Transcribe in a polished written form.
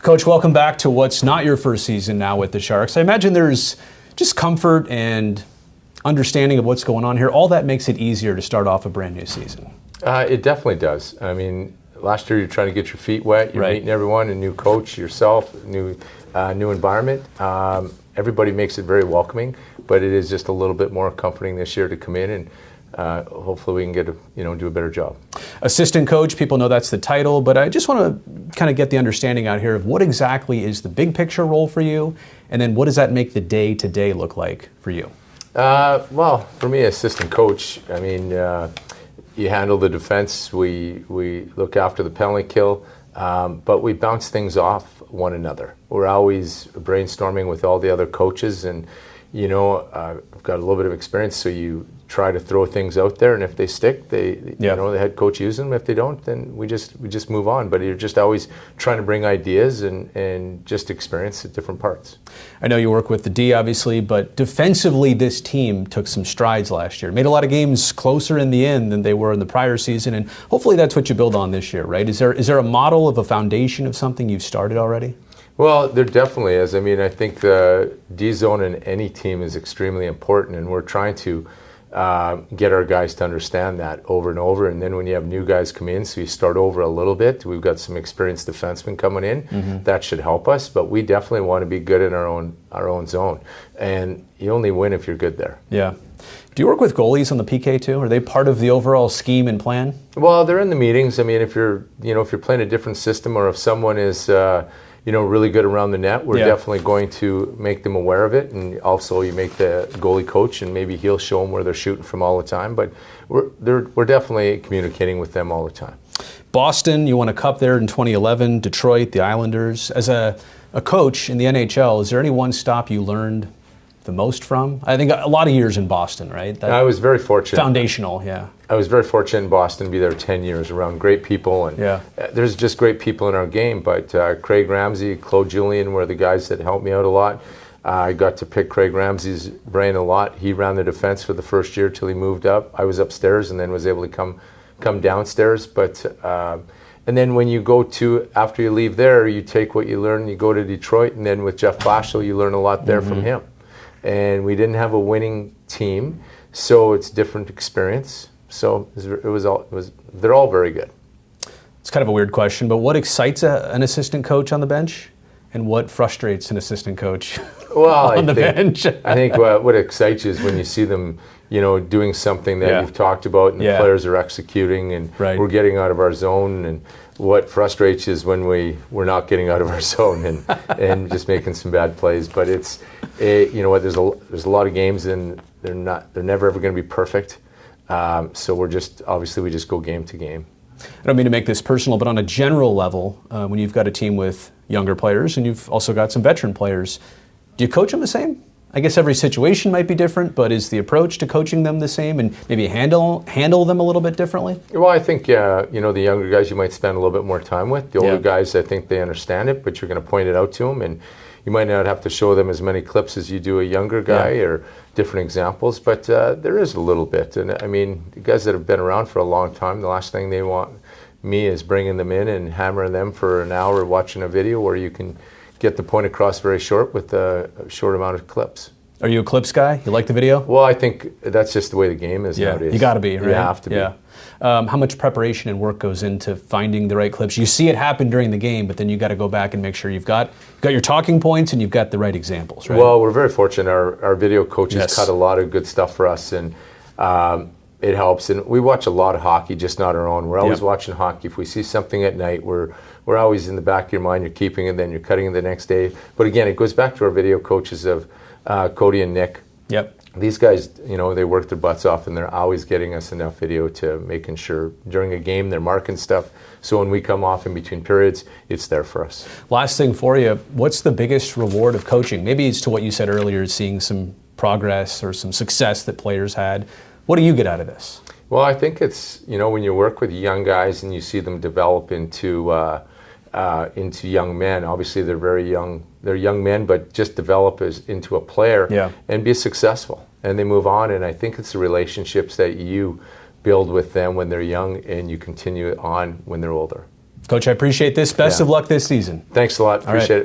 Coach, welcome back to what's not your first season now with the Sharks. I imagine there's just comfort and understanding of what's going on here. All that makes it easier to start off a brand new season. It definitely does. I mean, last year you're trying to get your feet wet. You're meeting everyone, a new coach, yourself, new environment. Everybody makes it very welcoming, but it is just a little bit more comforting this year to come in and hopefully we can get do a better job. Assistant coach, people know that's the title, but I just want to kind of get the understanding out here of what exactly is the big picture role for you, and then what does that make the day-to-day look like for you? Well, for me, assistant coach, I mean, you handle the defense, we look after the penalty kill, but we bounce things off one another. We're always brainstorming with all the other coaches, and I've got a little bit of experience, so you try to throw things out there, and if they stick, the head coach uses them. If they don't, then we just move on. But you're just always trying to bring ideas and just experience at different parts. I know you work with the D, obviously, but defensively, this team took some strides last year. Made a lot of games closer in the end than they were in the prior season, and hopefully that's what you build on this year, right? Is there a model of a foundation of something you've started already? Well, there definitely is. I mean, I think the D zone in any team is extremely important, and we're trying to get our guys to understand that over and over. And then when you have new guys come in, so you start over a little bit. We've got some experienced defensemen coming in. Mm-hmm. That should help us, but we definitely want to be good in our own zone. And you only win if you're good there. Yeah. Do you work with goalies on the PK too? Are they part of the overall scheme and plan? Well, they're in the meetings. I mean, if you're playing a different system, or if someone is really good around the net, we're definitely going to make them aware of it. And also you make the goalie coach, and maybe he'll show them where they're shooting from all the time. But we're definitely communicating with them all the time. Boston, you won a cup there in 2011. Detroit, the Islanders. As a coach in the NHL, is there any one stop you learned the most from? I think a lot of years in Boston, right? I was very fortunate. Foundational, yeah. I was very fortunate in Boston to be there 10 years around great people, and there's just great people in our game, but Craig Ramsey, Claude Julien were the guys that helped me out a lot. I got to pick Craig Ramsey's brain a lot. He ran the defense for the first year till he moved up. I was upstairs and then was able to come downstairs, but and then when you go to, after you leave there, you take what you learn, you go to Detroit, and then with Jeff Blashill, you learn a lot there from him. And we didn't have a winning team, so it's a different experience. So they're all very good. It's kind of a weird question, but what excites an assistant coach on the bench, and what frustrates an assistant coach on the bench? I think what excites you is when you see them, doing something that you've talked about, and the players are executing, and we're getting out of our zone. And what frustrates you is when we're not getting out of our zone and just making some bad plays. But there's a lot of games, and they're never ever going to be perfect. So we just go game to game. I don't mean to make this personal, but on a general level, when you've got a team with younger players and you've also got some veteran players, do you coach them the same? I guess every situation might be different, but is the approach to coaching them the same, and maybe handle them a little bit differently? Well, I think the younger guys you might spend a little bit more time with. The older guys, I think they understand it, but you're going to point it out to them, and you might not have to show them as many clips as you do a younger guy or different examples, but there is a little bit. And I mean, the guys that have been around for a long time, the last thing they want me is bringing them in and hammering them for an hour watching a video where you can get the point across very short with a short amount of clips. Are you a clips guy? You like the video? Well, I think that's just the way the game is nowadays. You got to be, right? You have to be. Yeah. How much preparation and work goes into finding the right clips? You see it happen during the game, but then you got to go back and make sure you've got your talking points and you've got the right examples, right? Well, we're very fortunate. Our video coaches cut a lot of good stuff for us, and it helps. And we watch a lot of hockey, just not our own. We're always watching hockey. If we see something at night, we're always in the back of your mind. You're keeping it, then you're cutting it the next day. But again, it goes back to our video coaches of Cody and Nick. Yep. These guys, they work their butts off, and they're always getting us enough video to making sure during a game they're marking stuff. So when we come off in between periods, it's there for us. Last thing for you, what's the biggest reward of coaching? Maybe it's to what you said earlier, seeing some progress or some success that players had. What do you get out of this? Well, I think it's, when you work with young guys and you see them develop into young men. Obviously, they're very young. They're young men, but just develop into a player and be successful. And they move on. And I think it's the relationships that you build with them when they're young, and you continue on when they're older. Coach, I appreciate this. Best of luck this season. Thanks a lot. Appreciate it.